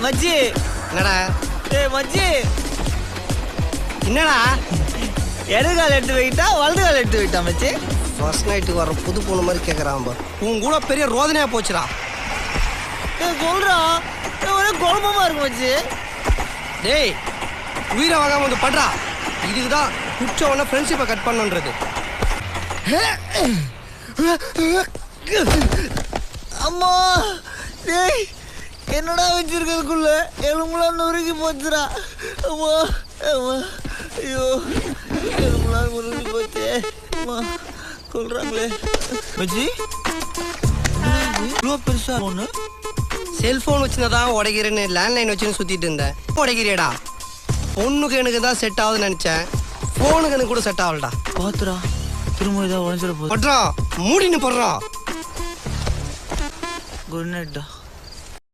மச்சி என்னடா டேய் மச்சி என்னடா இடதுகால் எடுத்து வைட்டா வலதுகால் எடுத்து வைட்டா மச்சி ஃபர்ஸ்ட் நைட்டுக்கு வர புது பொண்ணு மாதிரி கேட்குறான் உன் கூட பெரிய ரோதனையாக போச்சுடா. டேய் சொல்றா ஒரே குழப்பமா இருக்கு மச்சி. டேய் உயிரை வாங்காம வந்து பண்றா. இதுக்கு தான் குடிச்ச உடனே ஃப்ரெண்ட்ஷிப்பை கட் பண்ணுன்றது. அம்மா டேய் என்னடா வச்சிருக்கிறதுக்குள்ள எலும்புலாம் நொறுக்கி போச்சுடா. அம்மா அம்மா ஐயோ எலும்புலாம் நொறுக்கி போச்சு. அம்மா சொல்றாங்களே மச்சி இவ்வளோ பெருசா ஒன்று செல்ஃபோன் வச்சுதான் உடைக்கிறேன்னு லேண்ட்லைன் வச்சுன்னு சுற்றிட்டு இருந்தேன். உடைக்கிறியடா. பொண்ணுக்கு எனக்கு தான் செட் ஆகுதுன்னு நினச்சேன். ஃபோனுக்கு எனக்கு கூட செட் ஆகலடா. பாத்துடா திரும்ப ஏதாவது உடஞ்சிட போகுது. பட்றா மூடின்னு போடுறா. குட் நைட்டா.